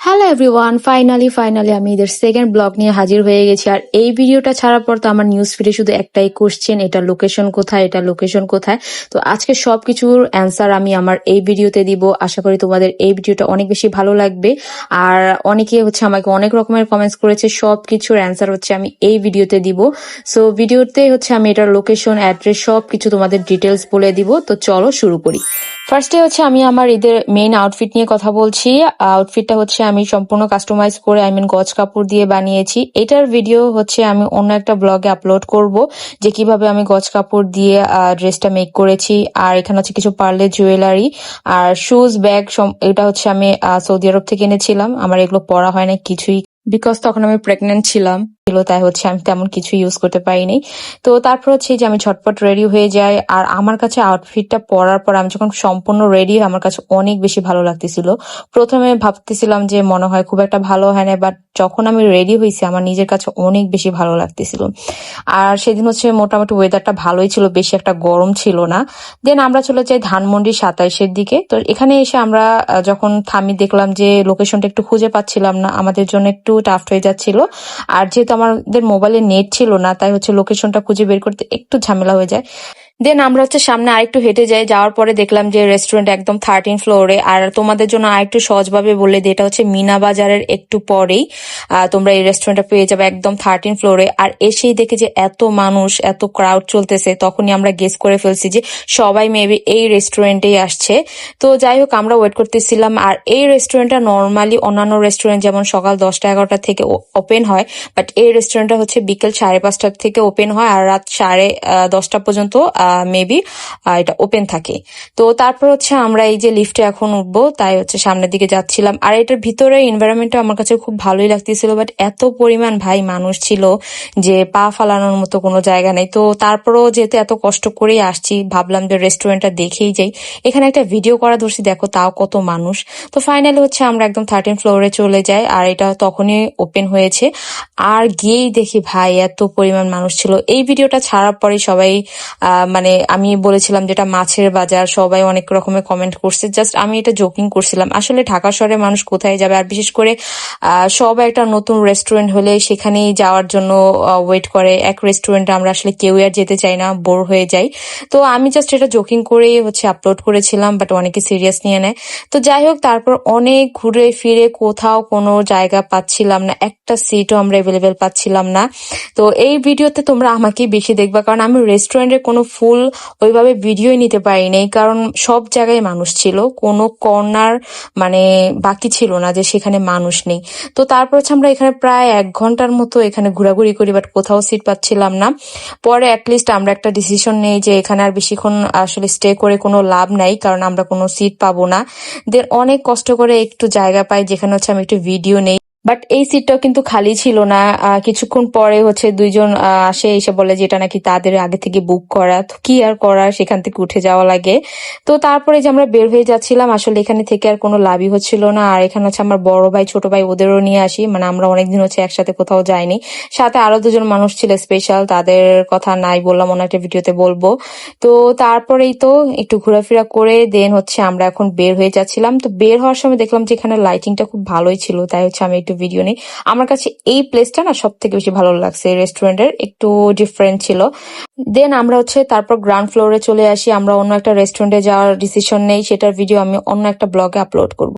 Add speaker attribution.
Speaker 1: Hello everyone, finally আমি এদের second blog নিয়ে হাজির হয়ে গেছি। আর এই ভিডিওটা ছাড়ার পর তো আমার নিউজ ফিডে শুধু একটাই কোশ্চেন, এটা লোকেশন কোথায়। তো আজকে সবকিছুর অ্যান্সার আমি আমার এই ভিডিওতে দিব। আশা করি তোমাদের এই ভিডিওটা অনেক বেশি ভালো লাগবে। আর অনেকে আমাকে অনেক রকমের কমেন্টস করেছে, সবকিছুর অ্যান্সার আমি এই ভিডিওতে দিব। সো ভিডিওতে আমি এটার লোকেশন, অ্যাড্রেস সবকিছু তোমাদের ডিটেলস বলে দিব। তো চলো শুরু করি। ফার্স্টে আমি আমার ঈদের মেইন আউটফিট নিয়ে কথা বলছি। আউটফিটটা আমি সম্পূর্ণ কাস্টমাইজ করে গজ কাপড় দিয়ে বানিয়েছি। এটার ভিডিও আমি অন্য একটা ব্লগে আপলোড করব, যে কিভাবে আমি গজ কাপড় দিয়ে ড্রেসটা মেক করেছি। আর এখানে কিছু পার্লে জুয়েলারি আর শুজ ব্যাগ, এটা আমি সৌদি আরব থেকে এনেছিলাম। আমার এগুলো পরা হয় না কিছুই, বিকজ তখন আমি প্রেগনেন্ট ছিলাম, তাই আমি তেমন কিছু ইউজ করতে পারিনি। তো তারপর যে আমি ঝটপট রেডি হয়ে যাই। আর আমার কাছে আউটফিটটা পরার পর আমি যখন সম্পূর্ণ রেডি, আমার কাছে অনেক বেশি ভালো লাগতেছিল। প্রথমে ভাবতেছিলাম যে মনে হয় খুব একটা ভালো হয় না, বাট যখন আমি রেডি হয়েছি আমার নিজের কাছে অনেক বেশি ভালো লাগতেছিল। আর সেদিন মোটামুটি ওয়েদারটা ভালোই ছিল, বেশি একটা গরম ছিল না। দেন আমরা চলে যাই ধানমন্ডি 27-এর দিকে। তো এখানে এসে আমরা যখন থামি, দেখলাম যে লোকেশনটা একটু খুঁজে পাচ্ছিলাম না, আমাদের জন্য একটু টাফ হয়ে যাচ্ছিল। আর যেহেতু আমাদের মোবাইলে নেট ছিল না, তাই লোকেশনটা খুঁজে বের করতে একটু ঝামেলা হয়ে যায়। দেন আমরা সামনে আরেকটু হেঁটে যাই, যাওয়ার পরে দেখলাম যে রেস্টুরেন্ট একদম 13 ফ্লোরে। আর তোমাদের জন্য আরেকটু সহজভাবে বলে দিই, এটা মিনা বাজারের একটু পরেই তোমরা এই রেস্টুরেন্টটা পেয়ে যাবে, একদম 13 ফ্লোরে। আর এসেই দেখে যে এত মানুষ, এত ক্রাউড চলতেছে, তখনই আমরা গেস করে ফেলছি যে সবাই মেবি এই রেস্টুরেন্টেই আসছে। তো যাই হোক, আমরা ওয়েট করতেছিলাম। আর এই রেস্টুরেন্টটা নর্মালি অন্যান্য রেস্টুরেন্ট যেমন সকাল 10টা-11টা থেকে ওপেন হয়, বাট এই রেস্টুরেন্টটা বিকেল 5:30 থেকে ওপেন হয়, আর রাত 10:30 পর্যন্ত মেবি এটা ওপেন থাকে। তো তারপর আমরা এই যে লিফটে এখন উঠবো, তাই সামনের দিকে যাচ্ছিলাম। আর এটার ভিতরে এনভায়রনমেন্টটা আমার কাছে খুব ভালোই লাগতেছিল, বাট এত পরিমাণ মানুষ ছিল যে পা ফালানোর মতো কোনো জায়গা নেই। তো তারপরও যেহেতু এত কষ্ট করেই আসছি, ভাবলাম যে রেস্টুরেন্টটা দেখেই যাই। এখানে একটা ভিডিও করা ধরছি, দেখো তাও কত মানুষ। তো ফাইনালি আমরা একদম 13 ফ্লোরে চলে যাই, আর এটা তখনই ওপেন হয়েছে। আর গিয়েই দেখি ভাই এত পরিমাণ মানুষ ছিল। এই ভিডিওটা ছাড়ার পরে সবাই আমি বলেছিলাম যেটা মাছের বাজার, সবাই অনেক রকমের কমেন্ট করছে। জাস্ট আমি এটা জোকিং করছিলাম। আসলে ঢাকা শহরে মানুষ কোথায় যাবে, আর বিশেষ করে সবাই একটা নতুন রেস্টুরেন্ট হলে সেখানেই যাওয়ার জন্য ওয়েট করে। এক রেস্টুরেন্টে আমরা আসলে কেউ আর যেতে চাই না, বোর হয়ে যাই। তো আমি জাস্ট এটা জোকিং করেই আপলোড করেছিলাম, বাট অনেকে সিরিয়াস নিয়ে নেয়। তো যাই হোক, তারপর অনেক ঘুরে ফিরে কোথাও কোনো জায়গা পাচ্ছিলাম না, একটা সিটও আমরা অ্যাভেলেবেল পাচ্ছিলাম না। তো এই ভিডিওতে তোমরা আমাকেই বেশি দেখবা, কারণ আমি রেস্টুরেন্টের কোনো ফুল ওইভাবে ভিডিওই নিতে পারিনি, কারণ সব জায়গায় মানুষ ছিল, কোনো কর্নার বাকি ছিল না যে সেখানে মানুষ নেই। তো তারপর আমরা এখানে প্রায় 1 ঘন্টার মতো এখানে ঘোরাঘুরি করি, বাট কোথাও সিট পাচ্ছিলাম না। পরে অ্যাটলিস্ট আমরা একটা ডিসিশন নেই যে এখানে আর বেশিক্ষণ আসলে স্টে করে কোনো লাভ নাই, কারণ আমরা কোনো সিট পাবো না। দেন অনেক কষ্ট করে একটু জায়গা পাই যেখানে আমি একটু ভিডিও নেই, বাট এই সিটটাও কিন্তু খালি ছিল না। কিছুক্ষণ পরে দুইজন আসে, এসে বলে যে এটা নাকি তাদের আগে থেকে বুক করা। তো কি আর করার, সেখান থেকে উঠে যাওয়া লাগে। তো তারপরে যে আমরা বের হয়ে যাচ্ছিলাম, আসলে এখানে থেকে আর কোনো লাভই হচ্ছিল না। আর এখানে আমার বড় ভাই ছোট ভাই, ওদেরও নিয়ে আসি, আমরা অনেকদিন একসাথে কোথাও যাইনি। সাথে আরো দুজন মানুষ ছিল স্পেশাল, তাদের কথা নাই বললাম, অন্য একটা ভিডিওতে বলবো। তো তারপরেই তো একটু ঘোরাফেরা করে দেন আমরা এখন বের হয়ে যাচ্ছিলাম। তো বের হওয়ার সময় দেখলাম যে এখানে লাইটিংটা খুব ভালোই ছিল, তাই আমি একটু ভিডিও নেই। আমার কাছে এই প্লেসটা না সব থেকে বেশি ভালো লাগছে, রেস্টুরেন্টের একটু ডিফারেন্ট ছিল। দেন আমরা তারপর গ্রাউন্ড ফ্লোরে চলে আসি। আমরা অন্য একটা রেস্টুরেন্টে যাওয়ার ডিসিশন নেই, সেটার ভিডিও আমি অন্য একটা ব্লগে আপলোড করবো।